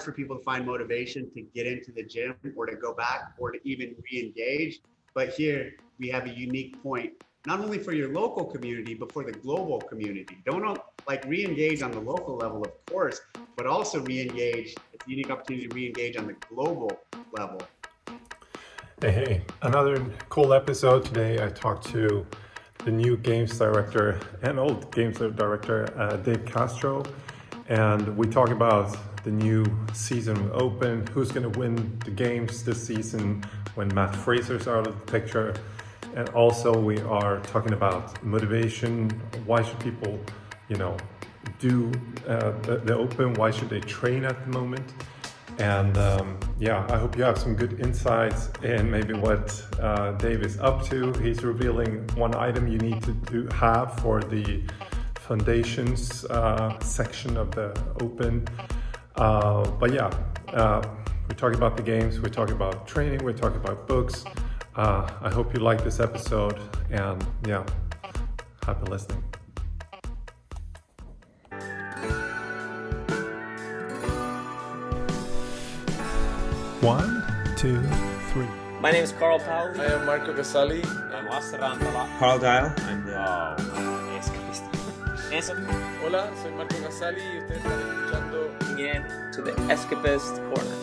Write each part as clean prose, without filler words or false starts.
for people to find motivation to get into the gym or to go back or to even re-engage. But here we have a unique point, not only for your local community, but for the global community. Don't like re-engage on the local level, of course, but also re-engage. It's a unique opportunity to re-engage on the global level. Hey, another cool episode today. I talked to the new games director and old games director, Dave Castro, and we talk about the new season open, who's going to win the games this season when Matt Fraser's out of the picture, and also we are talking about motivation. Why should people, do the open? Why should they train at the moment? And I hope you have some good insights in maybe what Dave is up to. He's revealing one item you need to have for the foundations section of the open. We're talking about the games, we're talking about training, we're talking about books. I hope you like this episode, and happy listening. One, two, three. My name is Carl Powell. I am Marco Casali. I'm Lasse Rantala. Carl Dial. I'm the... Hola, soy Marco Casali y ustedes están escuchando Again to the Escapist Corner.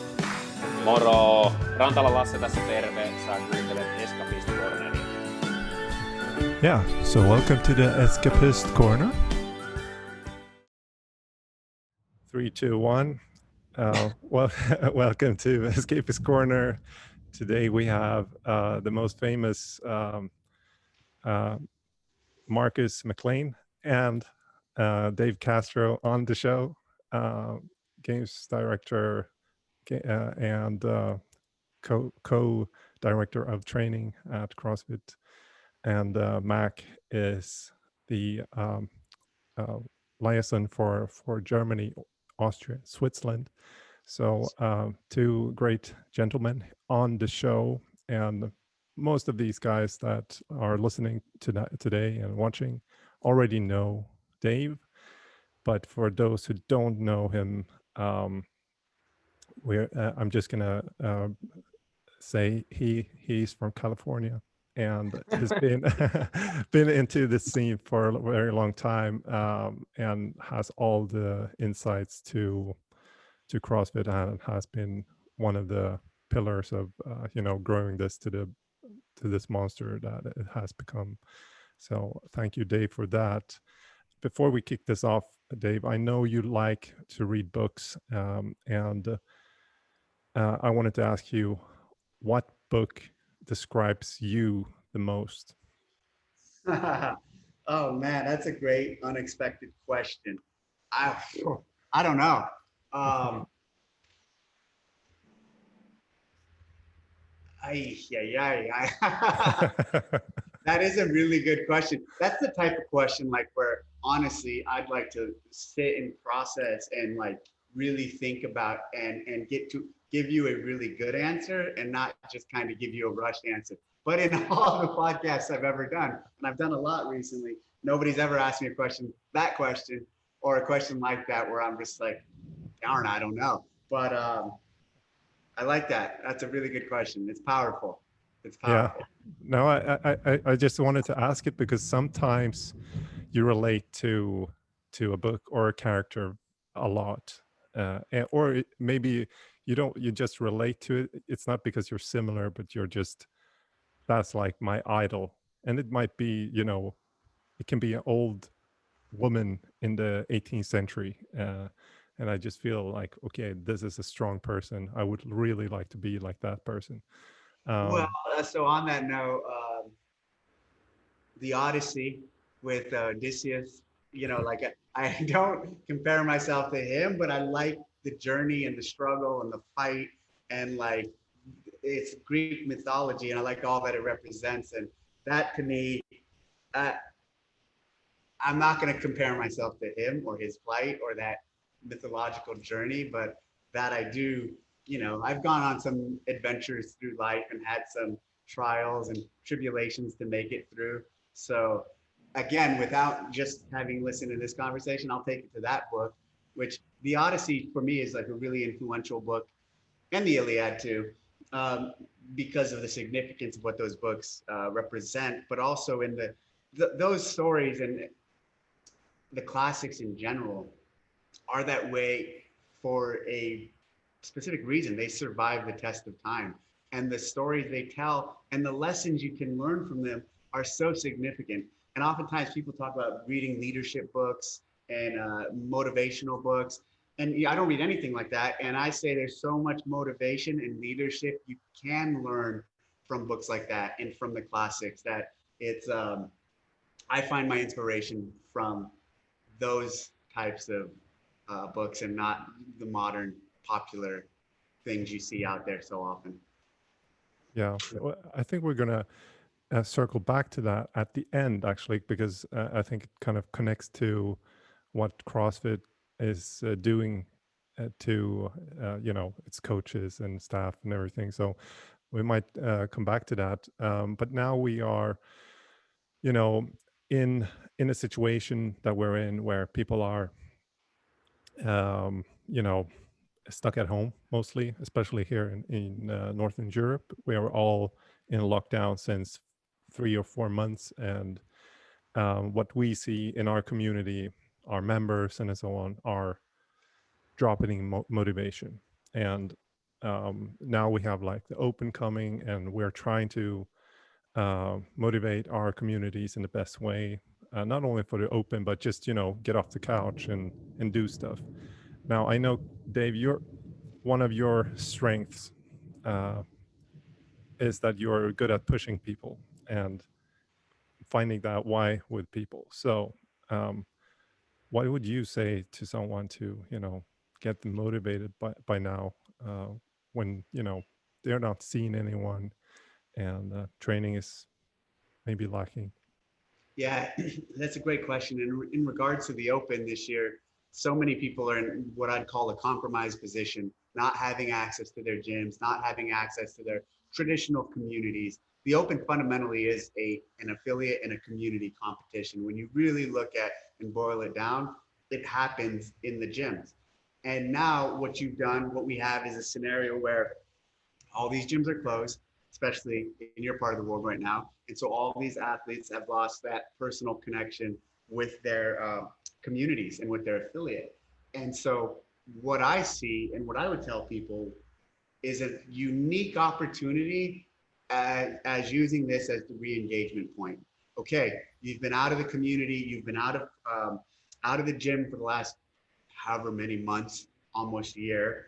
Moro! Rantala Lasse tässä terve. Sä kuuntelet Escapist Corneria. Yeah, so welcome to the Escapist Corner. 3, 2, 1. Welcome to Escapist Corner. Today we have the most famous Marcus McLean and Dave Castro on the show, games director and co-director of training at CrossFit. And Mac is the liaison for Germany, Austria, Switzerland. So two great gentlemen on the show, and most of these guys that are listening today and watching already know Dave, but for those who don't know him, I'm just gonna say he's from California and has been into the scene for a very long time, and has all the insights to CrossFit, and has been one of the pillars of growing this to this monster that it has become. So thank you, Dave, for that. Before we kick this off, Dave, I know you like to read books, and I wanted to ask you, what book describes you the most? Oh man, that's a great unexpected question. I don't know. That is a really good question. That's the type of question like where honestly I'd like to sit and process and like really think about and get to give you a really good answer and not just kind of give you a rushed answer. But in all the podcasts I've ever done, and I've done a lot recently, nobody's ever asked me a question or a question like that where I'm just like, darn, I don't know. But I like that. That's a really good question. It's powerful. It's powerful. Yeah. No, I just wanted to ask it because sometimes you relate to a book or a character a lot, or maybe you just relate to it. It's not because you're similar, but that's like my idol. And it might be, it can be an old woman in the 18th century. And I just feel like, okay, this is a strong person. I would really like to be like that person. So on that note, the Odyssey with Odysseus, like I don't compare myself to him, but I like the journey and the struggle and the fight, and like it's Greek mythology, and I like all that it represents. And that to me, I'm not going to compare myself to him or his plight or that mythological journey, but that I do, I've gone on some adventures through life and had some trials and tribulations to make it through. So again, without just having listened to this conversation, I'll take it to that book, which the Odyssey for me is like a really influential book, and the Iliad too, because of the significance of what those books represent, but also in those stories and the classics in general are that way for a specific reason. They survive the test of time, and the stories they tell and the lessons you can learn from them are so significant. And oftentimes people talk about reading leadership books and motivational books, and I don't read anything like that. And I say there's so much motivation and leadership you can learn from books like that and from the classics that it's I find my inspiration from those types of books and not the modern popular things you see out there so often. Yeah, well, I think we're gonna circle back to that at the end, actually, because I think it kind of connects to what CrossFit is doing to its coaches and staff and everything. So we might come back to that. But now we are, you know, in a situation that we're in where people are, you know, stuck at home mostly, especially here in Northern Europe. We are all in lockdown since 3 or 4 months, and what we see in our community, our members and so on, are dropping in motivation. And now we have like the Open coming, and we're trying to motivate our communities in the best way, not only for the Open, but just get off the couch and do stuff. Now I know, Dave, one of your strengths is that you're good at pushing people and finding that why with people. So what would you say to someone to get them motivated by now, when they're not seeing anyone and training is maybe lacking? Yeah, that's a great question. And in regards to the Open this year, so many people are in what I'd call a compromised position, not having access to their gyms, not having access to their traditional communities. The Open fundamentally is an affiliate and a community competition. When you really look at and boil it down, it happens in the gyms. And now what we have is a scenario where all these gyms are closed, especially in your part of the world right now. And so all these athletes have lost that personal connection with their communities and with their affiliate. And so what I see and what I would tell people is a unique opportunity as using this as the re-engagement point. Okay, you've been out of the community, you've been out of the gym for the last however many months, almost a year.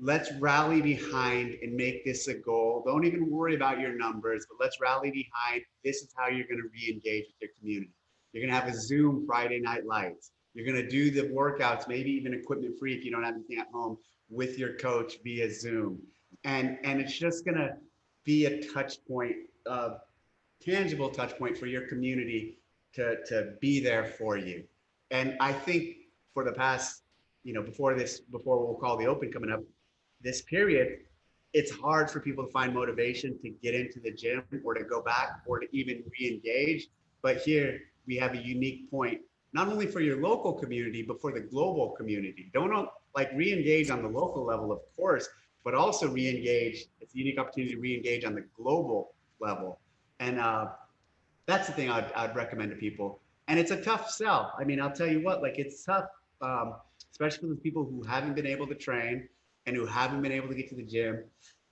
Let's rally behind and make this a goal. Don't even worry about your numbers, but let's rally behind. This is how you're going to re-engage with your community. You're going to have a Zoom Friday Night Lights. You're going to do the workouts, maybe even equipment free if you don't have anything at home, with your coach via Zoom. And it's just going to be a touch point, tangible touch point for your community to be there for you. And I think for the past, before we'll call the Open coming up, this period, it's hard for people to find motivation to get into the gym or to go back or to even re-engage. But here we have a unique point, not only for your local community, but for the global community. Don't re-engage on the local level, of course, but also re-engage. It's a unique opportunity to re-engage on the global level. And that's the thing I'd recommend to people. And it's a tough sell. I mean, I'll tell you what, it's tough, especially for the people who haven't been able to train and who haven't been able to get to the gym,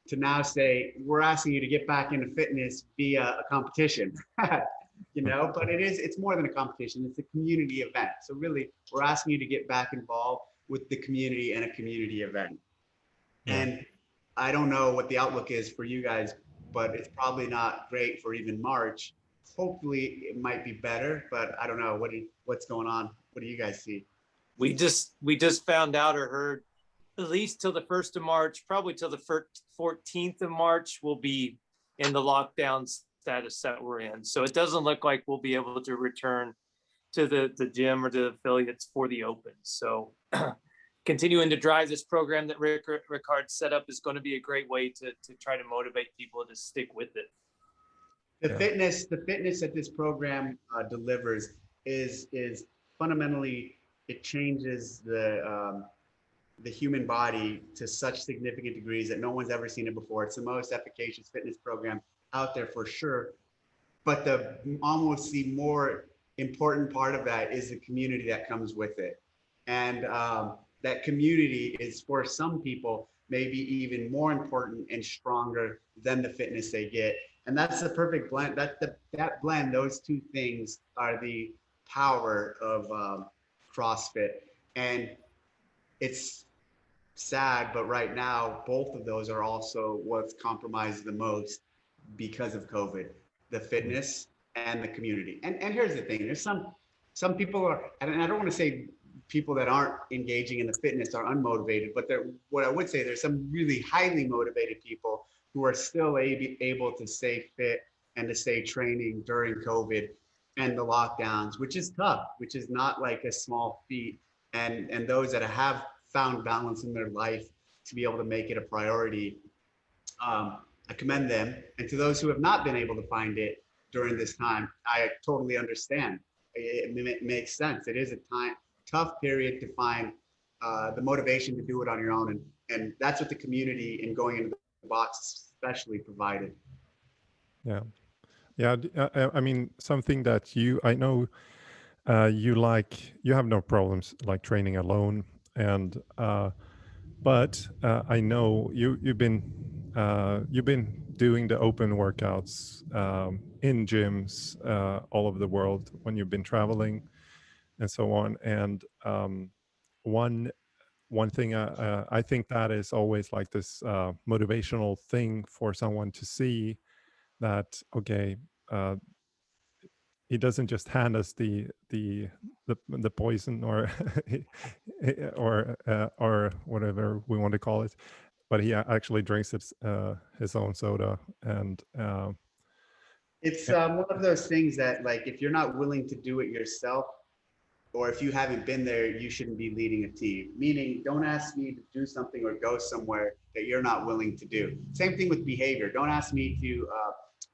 to now say, we're asking you to get back into fitness via a competition, but it's more than a competition. It's a community event. So really, we're asking you to get back involved with the community and a community event. Yeah. And I don't know what the outlook is for you guys, but it's probably not great for even March. Hopefully it might be better, but I don't know. What's going on? What do you guys see? We just found out or heard at least till the 1st of March, probably till the 14th of March, we'll be in the lockdown status that we're in. So it doesn't look like we'll be able to return to the gym or the affiliates for the Open. So continuing to drive this program that Rickard set up is going to be a great way to try to motivate people to stick with it. The fitness that this program delivers is fundamentally, it changes the human body to such significant degrees that no one's ever seen it before. It's the most efficacious fitness program out there for sure. But the almost the more important part of that is the community that comes with it. And that community is, for some people, maybe even more important and stronger than the fitness they get. And that's the perfect blend. That blend, those two things are the power of CrossFit. And it's sad, but right now, both of those are also what's compromised the most because of COVID, the fitness and the community. And here's the thing, there's some people are, and I don't want to say people that aren't engaging in the fitness are unmotivated, but what I would say, there's some really highly motivated people who are still able to stay fit and to stay training during COVID and the lockdowns, which is tough, which is not like a small feat. And those that have found balance in their life to be able to make it a priority, I commend them. And to those who have not been able to find it during this time, I totally understand. It makes sense. It is a tough period to find the motivation to do it on your own. And that's what the community and going into the box especially provided. Yeah. Yeah. I mean, something that I know you have no problems like training alone. And, but I know you've been doing the open workouts in gyms all over the world when you've been traveling and so on. And one thing I think that is always like this motivational thing for someone to see that, okay, he doesn't just hand us the poison or or whatever we want to call it, but he actually drinks his own soda. And it's one of those things that, like, if you're not willing to do it yourself, or if you haven't been there, you shouldn't be leading a team. Meaning, don't ask me to do something or go somewhere that you're not willing to do. Same thing with behavior. Don't ask me to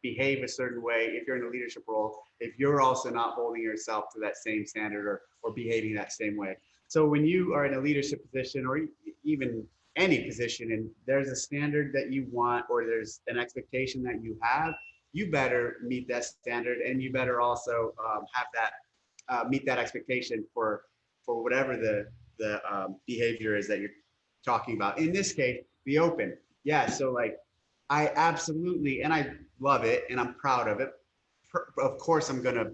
behave a certain way if you're in a leadership role, if you're also not holding yourself to that same standard or behaving that same way. So when you are in a leadership position, or even any position, and there's a standard that you want, or there's an expectation that you have, you better meet that standard, and you better also have that meet that expectation for whatever the behavior is that you're talking about. In this case, the open. Yeah, so like, I absolutely, and I love it, and I'm proud of it. Of course, I'm gonna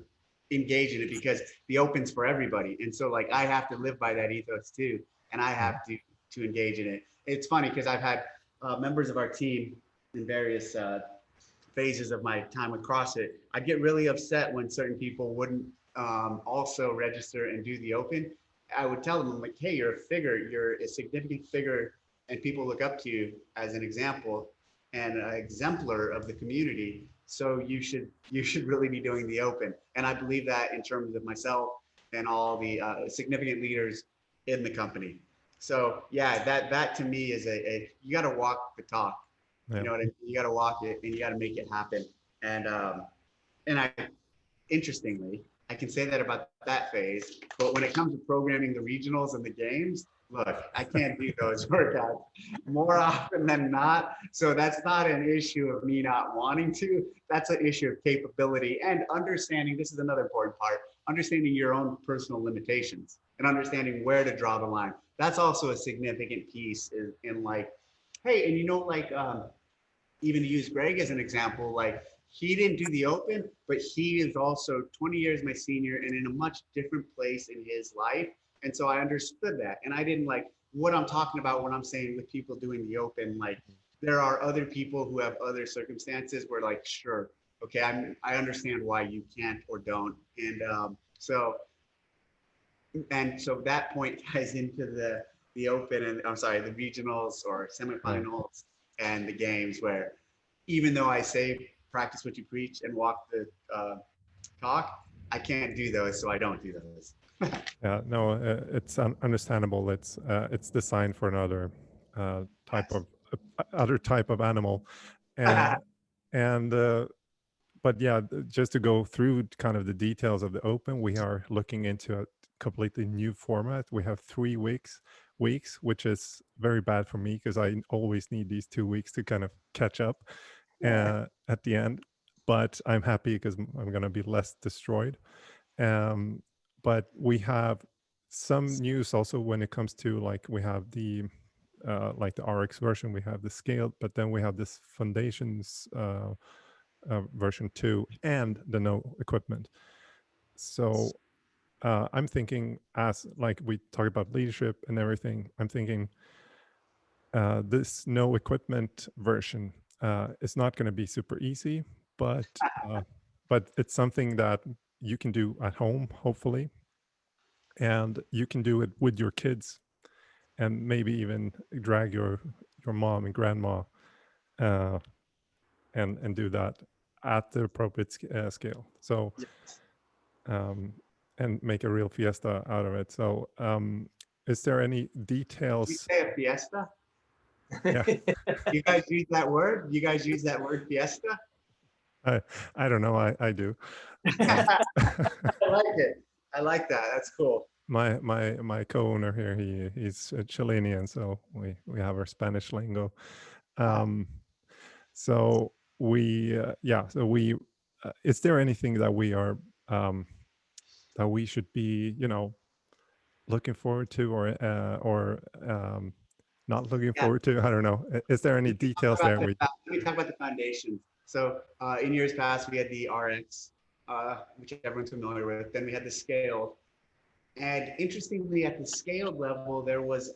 engage in it because the open's for everybody, and so like, I have to live by that ethos too, and I have to engage in it. It's funny because I've had members of our team in various phases of my time with CrossFit. I get really upset when certain people wouldn't also register and do the open. I would tell them, I'm like, hey, you're a figure, you're a significant figure, and people look up to you as an example and an exemplar of the community. So you should really be doing the open. And I believe that in terms of myself and all the significant leaders in the company. So yeah, that to me is you got to walk the talk. Yeah. You know what I mean? You got to walk it, and you got to make it happen. And interestingly, I can say that about that phase, but when it comes to programming the regionals and the games, look, I can't do those workouts more often than not. So that's not an issue of me not wanting to. That's an issue of capability and understanding. This is another important part, understanding your own personal limitations and understanding where to draw the line. That's also a significant piece in like, hey, and you know, like, even to use Greg as an example, like, he didn't do the open, but he is also 20 years my senior and in a much different place in his life. And so I understood that. And I didn't like what I'm talking about when I'm saying with people doing the open, like, there are other people who have other circumstances where, like, sure, okay, I understand why you can't or don't. And so that point ties into the open and the regionals or semifinals and the games, where even though I say practice what you preach and walk the talk, I can't do those, so I don't do those. Yeah, no, it's understandable. It's designed for another type of animal, and but yeah, just to go through kind of the details of the open, we are looking into a completely new format. We have 3 weeks weeks, which is very bad for me because I always need these 2 weeks to kind of catch up at the end. But I'm happy because I'm going to be less destroyed. But we have some news also when it comes to, like, we have the like the RX version, we have the scaled, but then we have this foundations version 2 and the no equipment. So I'm thinking, as like we talk about leadership and everything, I'm thinking this no equipment version is not going to be super easy, but it's something that you can do at home, hopefully, and you can do it with your kids, and maybe even drag your mom and grandma and do that at the appropriate scale. So and make a real fiesta out of it. So is there any details? Did you say a fiesta? Yeah. You guys use that word? You guys use that word fiesta? I don't know. I do. I like it. I like that. That's cool. My co-owner here, he's a Chilean, so we have our Spanish lingo. So we is there anything that we are that we should be, looking forward to, or not looking forward to? I don't know. Is there any details there? Let me talk about the foundations. So in years past, we had the RX, which everyone's familiar with. Then we had the scale. And interestingly, at the scaled level, there was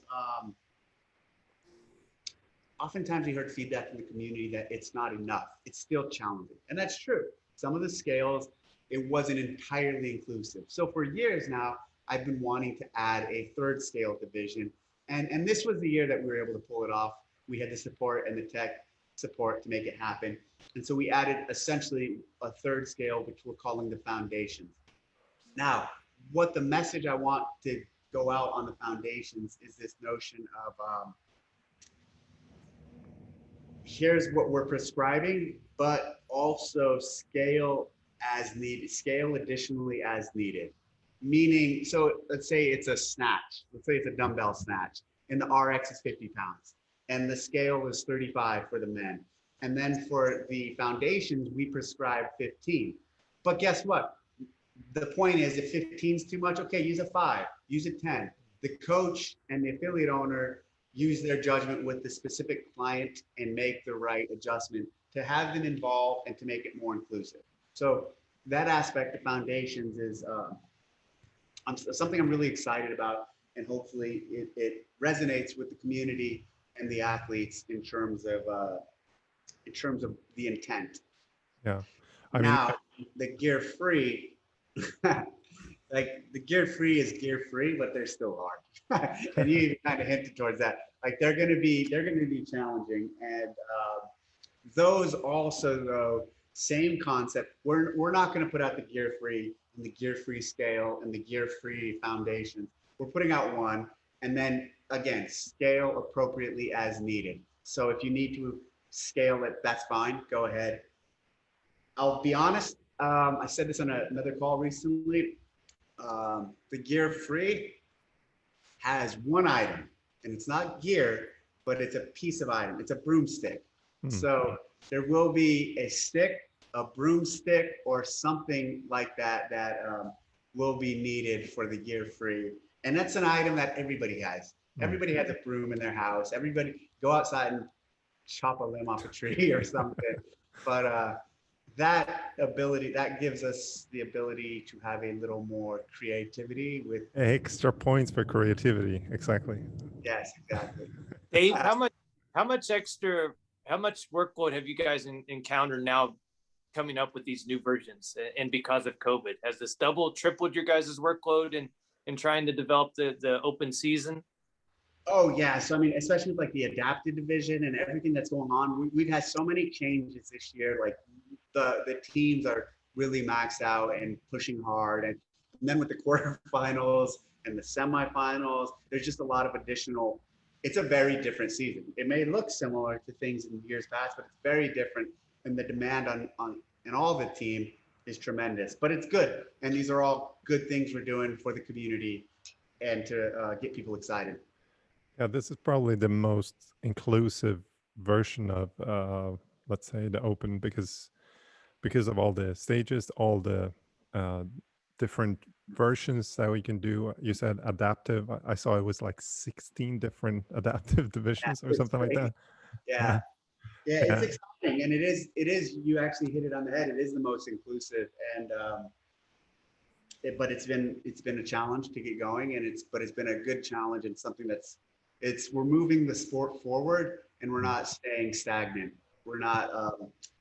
oftentimes we heard feedback from the community that it's not enough. It's still challenging. And that's true. Some of the scales, it wasn't entirely inclusive. So for years now, I've been wanting to add a third scale division. And this was the year that we were able to pull it off. We had the support and the tech support to make it happen. And so we added essentially a third scale, which we're calling the foundations. Now, what the message I want to go out on the foundations is this notion of here's what we're prescribing, but also scale as needed, scale additionally as needed. Meaning, so let's say it's a snatch, let's say it's a dumbbell snatch, and the RX is 50 pounds, and the scale is 35 for the men. And then for the foundations, we prescribe 15. But guess what? The point is, if 15 is too much, okay, use a 5, use a 10. The coach and the affiliate owner use their judgment with the specific client and make the right adjustment to have them involved and to make it more inclusive. So that aspect of foundations is something I'm really excited about, and hopefully it resonates with the community and the athletes in terms of the intent. Yeah, Now the gear free. Like the gear free is gear free, but they're still hard. And you kind of hinted towards that. Like they're going to be challenging, and those also, though, same concept. We're not going to put out the gear free and the gear free scale and the gear free foundations. We're putting out one, and then again, scale appropriately as needed. So if you need to scale it, that's fine. Go ahead. I'll be honest. I said this on another call recently. The gear free has one item, and it's not gear, but it's a piece of item. It's a broomstick. So there will be a stick, a broomstick, or something like that will be needed for the gear free. And that's an item that everybody has. Everybody has a broom in their house. Everybody go outside and chop a limb off a tree or something. But that ability, that gives us the ability to have a little more creativity with extra points for creativity. Exactly. Yes, exactly. Dave, how much workload have you guys encountered now coming up with these new versions? And because of COVID, has this doubled, tripled your guys' workload in trying to develop the open season? Oh yeah. So I mean, especially with like the adapted division and everything that's going on, we've had so many changes this year. Like the teams are really maxed out and pushing hard, and then with the quarterfinals and the semifinals, there's just a lot of additional. It's a very different season. It may look similar to things in years past, but it's very different, and the demand on all the team is tremendous. But it's good, and these are all good things we're doing for the community and to get people excited. Yeah, this is probably the most inclusive version of, let's say, the open, because of all the stages, all the uh, different versions that we can do. You said adaptive. I saw it was like 16 different adaptive divisions or It's something like great. that. Yeah. Yeah, it's Yeah. exciting, and it is. You actually hit it on the head. It is the most inclusive, and but it's been a challenge to get going, and it's been a good challenge, and something we're moving the sport forward, and we're not staying stagnant. We're not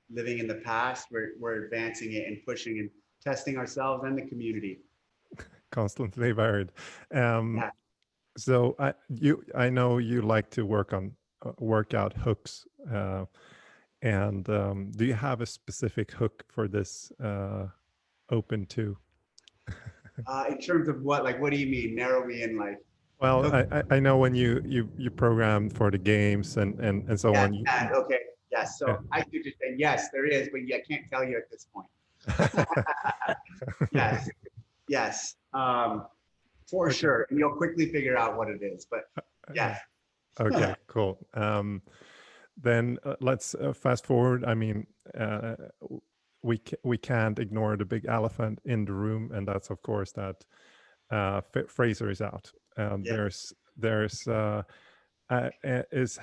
living in the past. We're advancing it and pushing and testing ourselves and the community. Constantly varied. Yeah. So I know you like to work on workout hooks, and do you have a specific hook for this open too? In terms of what, like, what do you mean? Narrow me in, like. Well, Hook. I know when you program for the games and so Yeah, on. yeah, okay. Yes. So Yeah. I do just say yes, there is, but I can't tell you at this point. Yes. Yes. For Okay. sure. And you'll quickly figure out what it is. But yes. Okay, cool. Then let's fast forward. I mean, we can't ignore the big elephant in the room, and that's of course that Fraser is out. Yeah.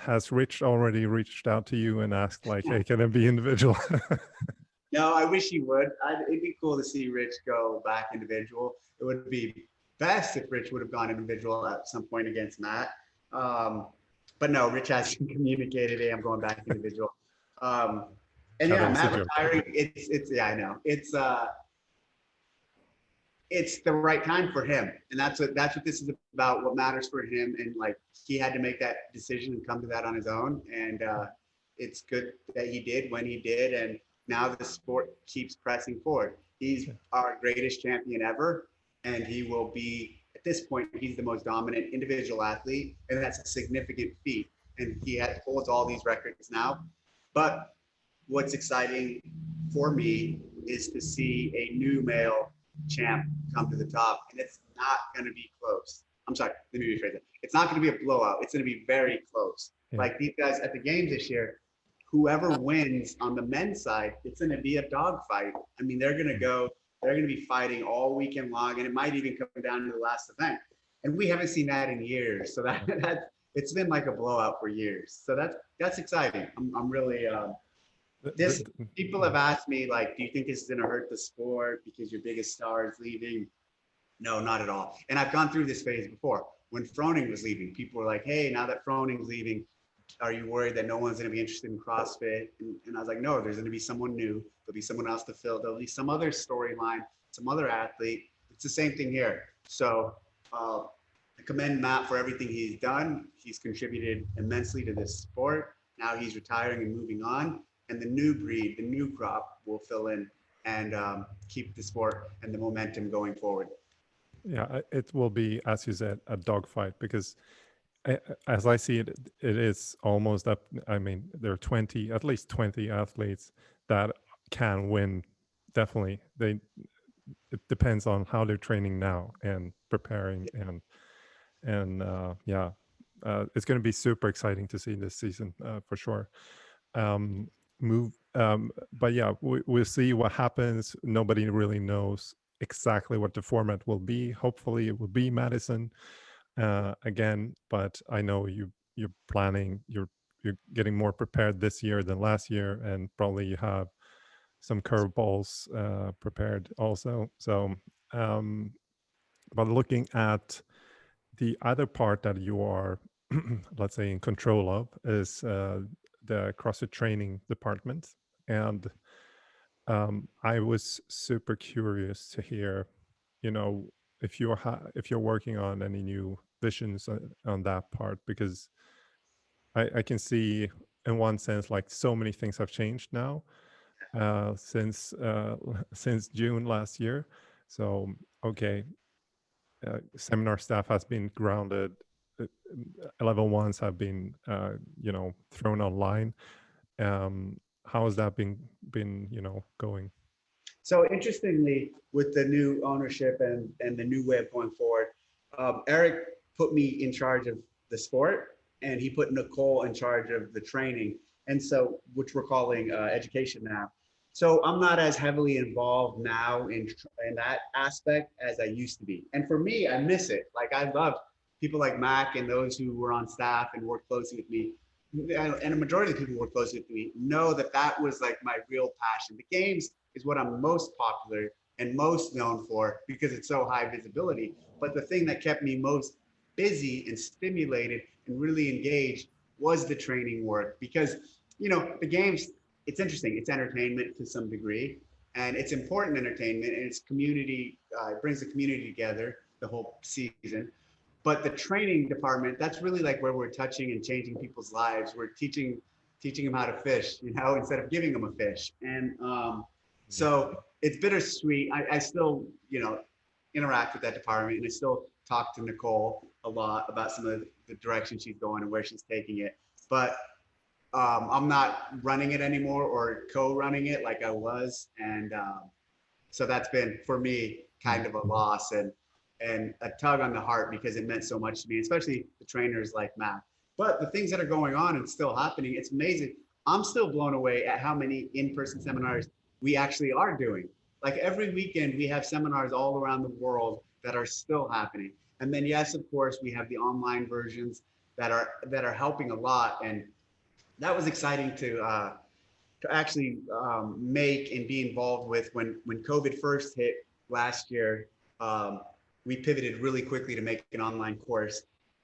Has Rich already reached out to you and asked like, hey, can it be individual? No, I wish he would. It'd be cool to see Rich go back individual. It would be best if Rich would have gone individual at some point against Matt. But no, Rich hasn't communicated, hey, I'm going back individual. And yeah, Matt retiring, it's yeah, I know. It's the right time for him. And that's what this is about, what matters for him. And like, he had to make that decision and come to that on his own. And it's good that he did when he did. And now the sport keeps pressing forward. He's our greatest champion ever. And he will be, at this point, he's the most dominant individual athlete. And that's a significant feat. And he holds all these records now. But what's exciting for me is to see a new male champ come to the top, and it's not going to be close. I'm sorry, let me rephrase it. It's not going to be a blowout. It's going to be very close. Yeah. Like these guys at the games this year, whoever wins on the men's side, it's going to be a dogfight. I mean, they're going to be fighting all weekend long, and it might even come down to the last event. And we haven't seen that in years. So that it's been like a blowout for years. So that's exciting. I'm really people have asked me, like, do you think this is going to hurt the sport because your biggest star is leaving? No, not at all. And I've gone through this phase before. When Froning was leaving, people were like, hey, now that Froning's leaving, are you worried that no one's going to be interested in CrossFit? And I was like, no, there's going to be someone new. There'll be someone else to fill. There'll be some other storyline, some other athlete. It's the same thing here. So I commend Matt for everything he's done. He's contributed immensely to this sport. Now he's retiring and moving on. And the new breed, the new crop will fill in and keep the sport and the momentum going forward. Yeah, it will be, as you said, a dogfight, because as I see it, it is almost up. I mean, there are at least 20 athletes that can win. Definitely. It depends on how they're training now and preparing, and it's going to be super exciting to see this season for sure. But yeah, we'll see what happens. Nobody really knows exactly what the format will be. Hopefully it will be Madison again, but I know you're planning, you're getting more prepared this year than last year, and probably you have some curveballs prepared also. So but looking at the other part that you are let's say in control of is the CrossFit training department. And I was super curious to hear, if you're working on any new visions on that part, because I can see in one sense, like, so many things have changed now since June last year. So, okay, seminar staff has been grounded. Level ones have been, thrown online. How has that been, going? So interestingly, with the new ownership and the new way of going forward, Eric put me in charge of the sport, and he put Nicole in charge of the training. And so, which we're calling education now. So I'm not as heavily involved now in that aspect as I used to be. And for me, I miss it. Like I love people like Mac and those who were on staff and worked closely with me. And a majority of the people who work closely with me know that that was like my real passion. The games is what I'm most popular and most known for because it's so high visibility. But the thing that kept me most busy and stimulated and really engaged was the training work because, you know, the games, it's interesting. It's entertainment to some degree, and it's important entertainment, and it's community. It brings the community together the whole season. But the training department, that's really like where we're touching and changing people's lives. We're teaching them how to fish, you know, instead of giving them a fish. And so it's bittersweet. I still, you know, interact with that department, and I still talk to Nicole a lot about some of the direction she's going and where she's taking it. But I'm not running it anymore or co-running it like I was. And so that's been, for me, kind of a loss and a tug on the heart because it meant so much to me, especially the trainers like Matt. But the things that are going on and still happening, it's amazing. I'm still blown away at how many in-person seminars we actually are doing. Like every weekend, we have seminars all around the world that are still happening. And then, yes, of course, we have the online versions that are helping a lot. And that was exciting to actually make and be involved with. When COVID first hit last year, we pivoted really quickly to make an online course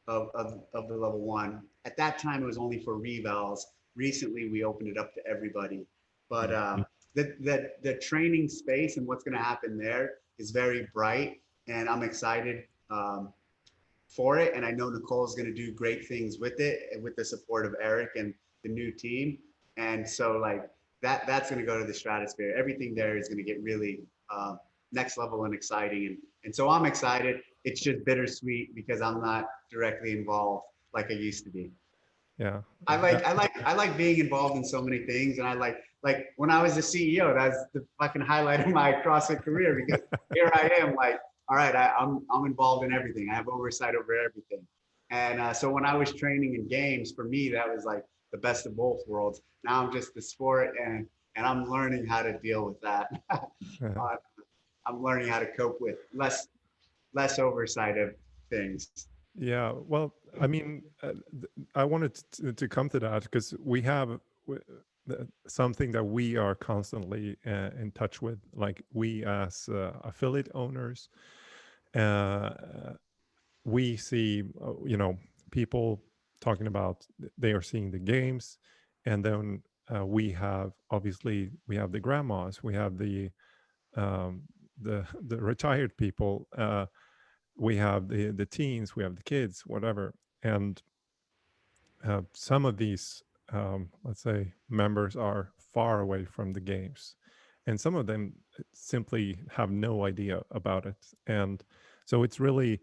of the level 1. At that time, it was only for revals. Recently, we opened it up to everybody. But the training space and what's going to happen there is very bright, and I'm excited for it. And I know Nicole's going to do great things with it, with the support of Eric and the new team. And so like that's going to go to the stratosphere. Everything there is going to get really next level and exciting. And so I'm excited. It's just bittersweet because I'm not directly involved like I used to be. Yeah. I like being involved in so many things. And I like when I was the CEO, that's the fucking highlight of my CrossFit career because here I am like, all right, I'm involved in everything. I have oversight over everything. And so when I was training in games, for me, that was like the best of both worlds. Now I'm just the sport and I'm learning how to deal with that. I'm learning how to cope with less oversight of things. Yeah, well, I mean, I wanted to come to that because we have something that we are constantly in touch with, like we as affiliate owners, we see, you know, people talking about they are seeing the games, and then we have the grandmas, we have the retired people, we have the teens, we have the kids, whatever. And some of these, let's say, members are far away from the games, and some of them simply have no idea about it. And so it's really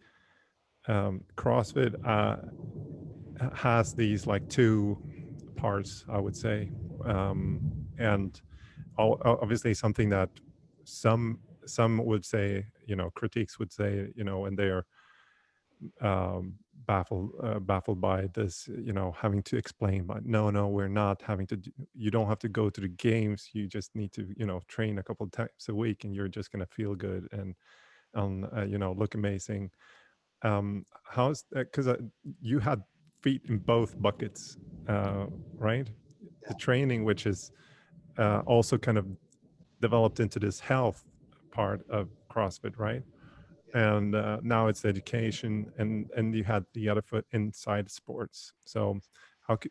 CrossFit has these like two parts, I would say, and obviously something that some would say, you know, critiques would say, you know, and they're baffled by this, you know, having to explain, but no, we're not having to you don't have to go to the games, you just need to, you know, train a couple of times a week and you're just going to feel good and you know, look amazing. How's because you had feet in both buckets, right? The training, which is also kind of developed into this health part of CrossFit, right? And now it's education, and you had the other foot inside sports. So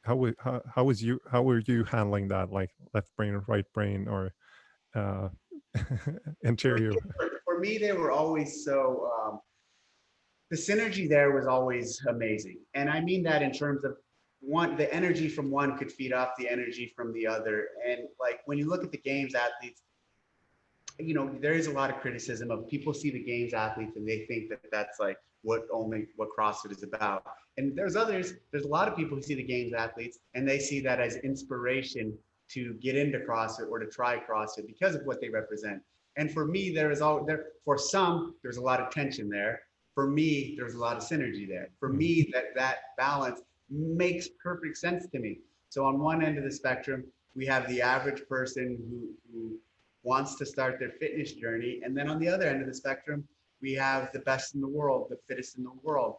how were you handling that, like left brain or right brain or interior? For me, they were always so the synergy there was always amazing. And I mean that in terms of the energy from one could feed off the energy from the other. And like when you look at the games athletes, you know, there is a lot of criticism of people see the games athletes and they think that that's like what CrossFit is about. And there's a lot of people who see the games athletes and they see that as inspiration to get into CrossFit or to try CrossFit because of what they represent. And for me, for some, there's a lot of tension there. For me, there's a lot of synergy there. For me, that balance makes perfect sense to me. So on one end of the spectrum, we have the average person who wants to start their fitness journey. And then on the other end of the spectrum, we have the best in the world, the fittest in the world.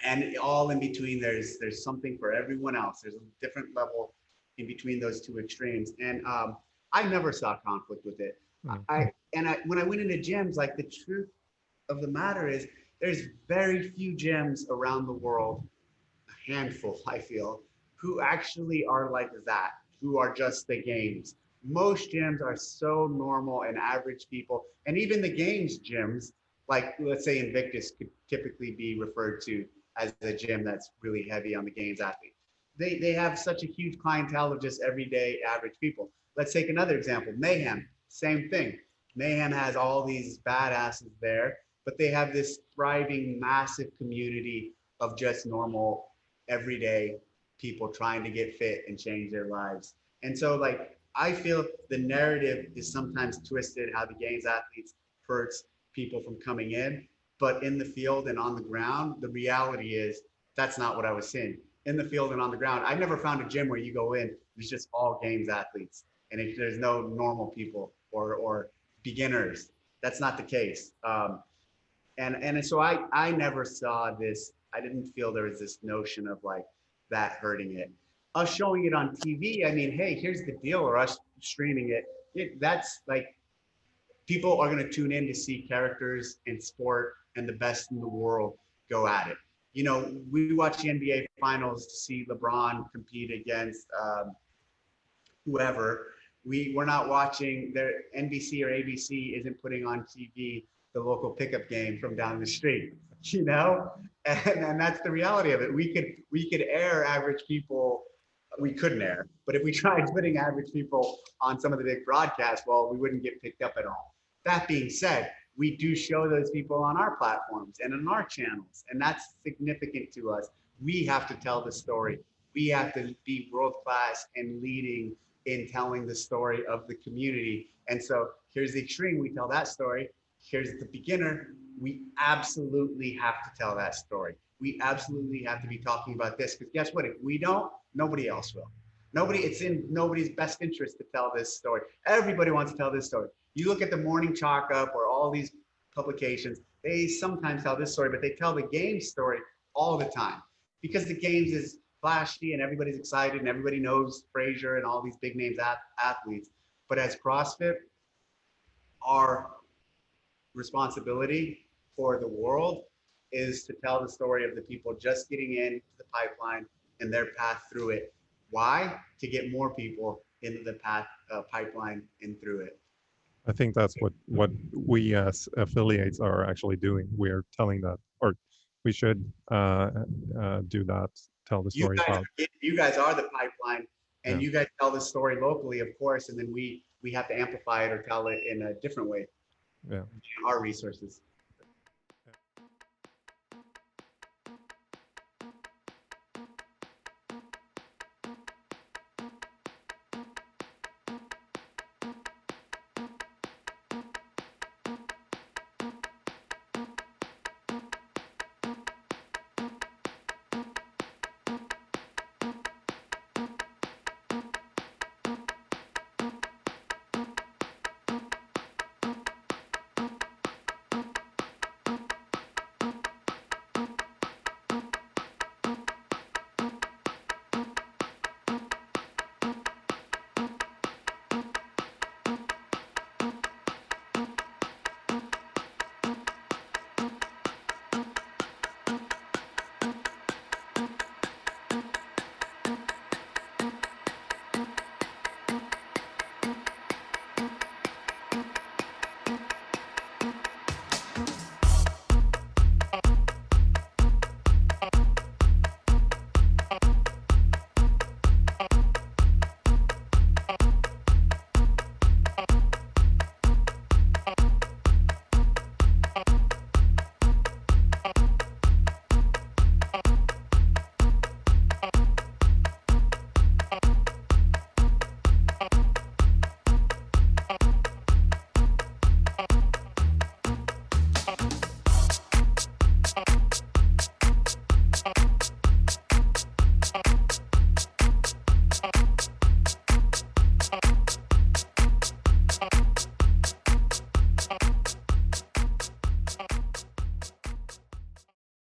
And all in between, there's something for everyone else. There's a different level in between those two extremes. And I never saw conflict with it. When I went into gyms, like, the truth of the matter is there's very few gyms around the world, a handful, I feel, who actually are like that, who are just the games. Most gyms are so normal and average people. And even the games gyms, like, let's say Invictus, could typically be referred to as a gym that's really heavy on the games athlete. They have such a huge clientele of just everyday average people. Let's take another example, Mayhem, same thing. Mayhem has all these badasses there, but they have this thriving, massive community of just normal, everyday people trying to get fit and change their lives. And so, like, I feel the narrative is sometimes twisted, how the games athletes hurts people from coming in, but in the field and on the ground, the reality is that's not what I was seeing. In the field and on the ground, I never found a gym where you go in, it's just all games athletes, and there's no normal people or beginners. That's not the case. And so I never saw this. I didn't feel there was this notion of like that hurting it. Us showing it on TV, I mean, hey, here's the deal, or us streaming it, that's like, people are going to tune in to see characters in sport and the best in the world go at it. You know, we watch the NBA finals to see LeBron compete against whoever. We're not watching, their NBC or ABC isn't putting on TV the local pickup game from down the street, you know? And that's the reality of it. We could air average people, we couldn't air, but if we tried putting average people on some of the big broadcasts, well, we wouldn't get picked up at all. That being said, we do show those people on our platforms and on our channels, and that's significant to us. We have to tell the story. We have to be world-class and leading in telling the story of the community. And so here's the extreme, we tell that story. Here's the beginner, we absolutely have to tell that story. We absolutely have to be talking about this, because guess what? If we don't, nobody else will. It's in nobody's best interest to tell this story. Everybody wants to tell this story. You look at the Morning Chalk Up or all these publications, they sometimes tell this story, but they tell the games story all the time, because the games is flashy and everybody's excited and everybody knows Frazier and all these big names athletes. But as CrossFit, our responsibility for the world is to tell the story of the people just getting into the pipeline and their path through it. Why? To get more people into the pipeline and through it. I think that's what we as affiliates are actually doing. We're telling that, or we should do that, tell the story about. You guys are the pipeline, and you guys tell the story locally, of course, and then we have to amplify it or tell it in a different way. Yeah. Our resources.